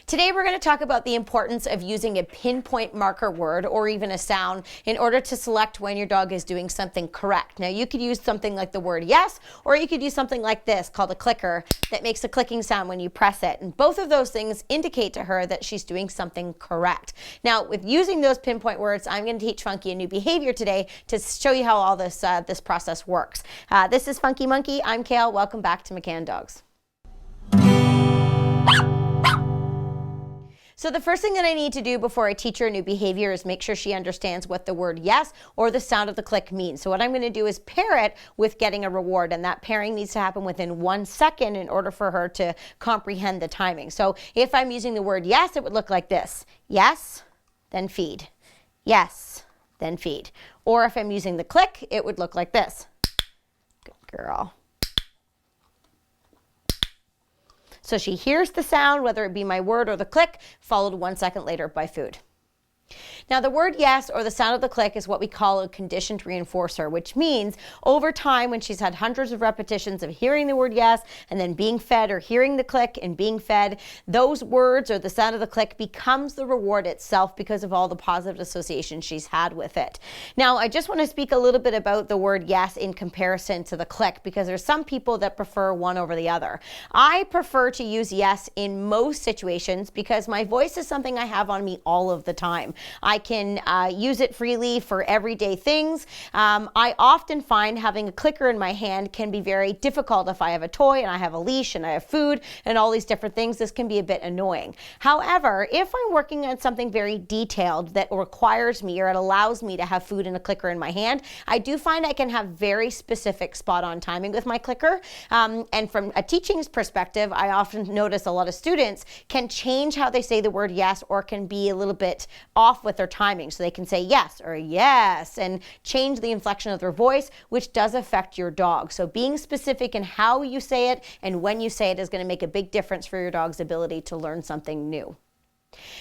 Today we're going to talk about the importance of using a pinpoint marker word or even a sound in order to select when your dog is doing something correct. Now you could use something like the word yes, or you could use something like this called a clicker that makes a clicking sound when you press it. And both of those things indicate to her that she's doing something correct. Now with using those pinpoint words, I'm going to teach Funky a new behavior today to show you how all this process works. This is Funky Monkey. I'm Kale. Welcome back to McCann Dogs. So the first thing that I need to do before I teach her a new behavior is make sure she understands what the word yes or the sound of the click means. So what I'm going to do is pair it with getting a reward, and that pairing needs to happen within 1 second in order for her to comprehend the timing. So if I'm using the word yes, it would look like this. Yes, then feed. Yes, then feed. Or if I'm using the click, it would look like this. Good girl. So she hears the sound, whether it be my word or the click, followed 1 second later by food. Now the word yes or the sound of the click is what we call a conditioned reinforcer, which means over time when she's had hundreds of repetitions of hearing the word yes and then being fed, or hearing the click and being fed, those words or the sound of the click becomes the reward itself because of all the positive associations she's had with it. Now I just want to speak a little bit about the word yes in comparison to the click, because there's some people that prefer one over the other. I prefer to use yes in most situations because my voice is something I have on me all of the time. I can use it freely for everyday things. I often find having a clicker in my hand can be very difficult if I have a toy and I have a leash and I have food and all these different things. This can be a bit annoying. However, if I'm working on something very detailed that requires me or it allows me to have food and a clicker in my hand, I do find I can have very specific spot-on timing with my clicker. And from a teaching perspective, I often notice a lot of students can change how they say the word yes, or can be a little bit off with their timing. So they can say yes or yes and change the inflection of their voice, which does affect your dog. So being specific in how you say it and when you say it is going to make a big difference for your dog's ability to learn something new.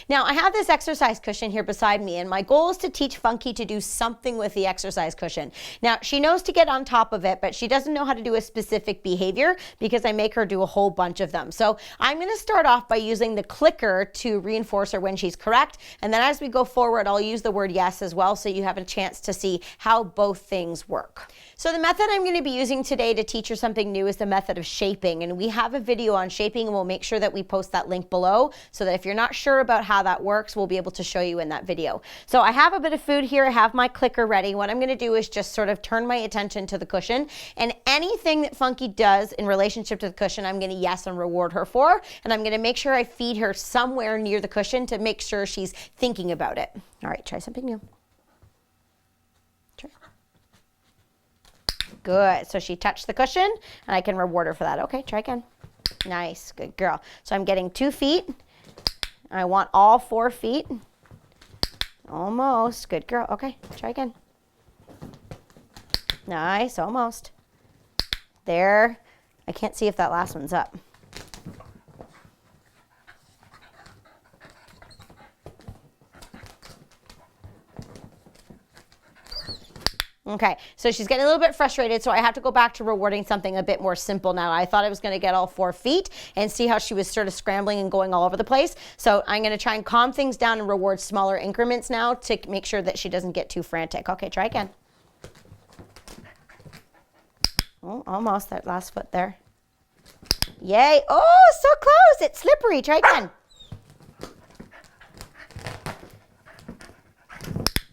Now I have this exercise cushion here beside me, and my goal is to teach Funky to do something with the exercise cushion. Now she knows to get on top of it, but she doesn't know how to do a specific behavior because I make her do a whole bunch of them. So I'm going to start off by using the clicker to reinforce her when she's correct, and then as we go forward I'll use the word yes as well, so you have a chance to see how both things work. So the method I'm going to be using today to teach her something new is the method of shaping, and we have a video on shaping and we'll make sure that we post that link below so that if you're not sure about how that works, we'll be able to show you in that video. So I have a bit of food here. I have my clicker ready. What I'm going to do is just sort of turn my attention to the cushion, and anything that Funky does in relationship to the cushion, I'm going to yes and reward her for, and I'm going to make sure I feed her somewhere near the cushion to make sure she's thinking about it. All right, try something new. Try. Good. So she touched the cushion and I can reward her for that. Okay, try again. Nice. Good girl. So I'm getting 2 feet. I want all 4 feet. Almost. Good girl. Okay, try again. Nice. Almost. There. I can't see if that last one's up. Okay, so she's getting a little bit frustrated, so I have to go back to rewarding something a bit more simple now. I thought I was going to get all 4 feet and see how she was sort of scrambling and going all over the place. So I'm going to try and calm things down and reward smaller increments now to make sure that she doesn't get too frantic. Okay, try again. Oh, almost, that last foot there. Yay. Oh, so close. It's slippery. Try again.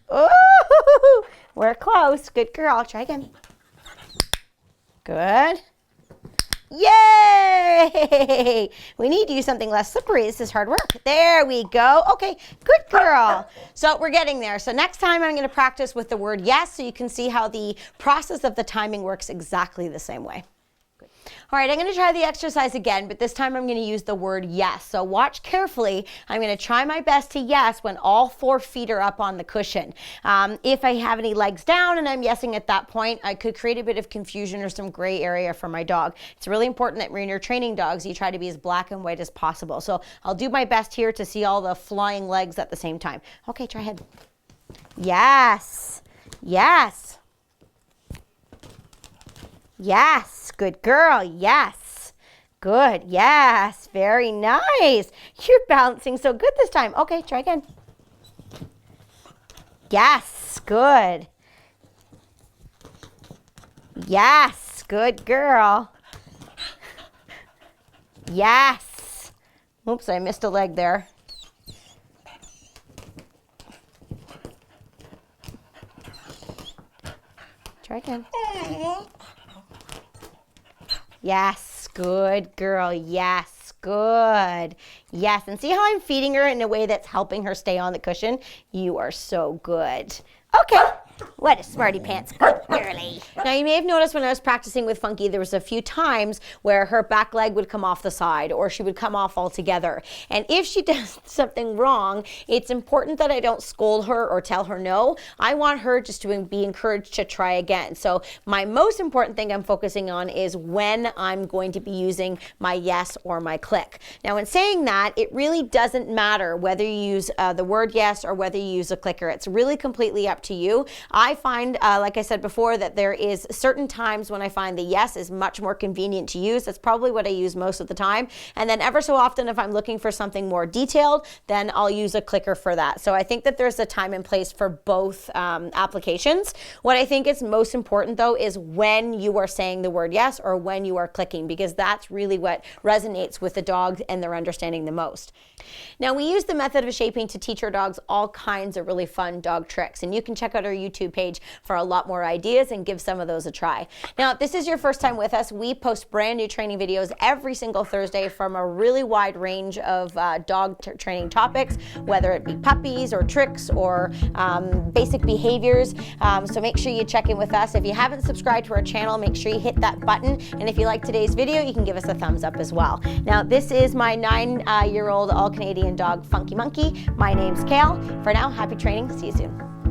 Oh, we're close. Good girl. Try again. Good. Yay! We need to use something less slippery. This is hard work. There we go. Okay, good girl. So we're getting there. So next time I'm going to practice with the word yes, so you can see how the process of the timing works exactly the same way. All right, I'm going to try the exercise again, but this time I'm going to use the word yes. So watch carefully. I'm going to try my best to yes when all 4 feet are up on the cushion. If I have any legs down and I'm yesing at that point, I could create a bit of confusion or some gray area for my dog. It's really important that when you're training dogs, you try to be as black and white as possible. So I'll do my best here to see all the flying legs at the same time. Okay, try ahead. Yes. Yes. Yes. Good girl. Yes. Good. Yes. Very nice. You're balancing so good this time. Okay, try again. Yes. Good. Yes. Good girl. Yes. Oops, I missed a leg there. Try again. Yes, good girl. Yes, good. Yes, and see how I'm feeding her in a way that's helping her stay on the cushion? You are so good. Okay. What a smarty pants. Good girly. Now you may have noticed when I was practicing with Funky, there was a few times where her back leg would come off the side or she would come off altogether. And if she does something wrong, it's important that I don't scold her or tell her no. I want her just to be encouraged to try again. So my most important thing I'm focusing on is when I'm going to be using my yes or my click. Now in saying that, it really doesn't matter whether you use the word yes or whether you use a clicker. It's really completely up to you. I find, like I said before, that there is certain times when I find the yes is much more convenient to use. That's probably what I use most of the time. And then ever so often, if I'm looking for something more detailed, then I'll use a clicker for that. So I think that there's a time and place for both applications. What I think is most important, though, is when you are saying the word yes or when you are clicking, because that's really what resonates with the dog and their understanding the most. Now, we use the method of shaping to teach our dogs all kinds of really fun dog tricks, and you can check out our YouTube page for a lot more ideas and give some of those a try. Now, if this is your first time with us, we post brand new training videos every single Thursday from a really wide range of dog training topics, whether it be puppies or tricks or basic behaviors. So make sure you check in with us. If you haven't subscribed to our channel, make sure you hit that button. And if you like today's video, you can give us a thumbs up as well. Now, this is my 9-year-old all-Canadian dog, Funky Monkey. My name's Kale. For now, happy training. See you soon.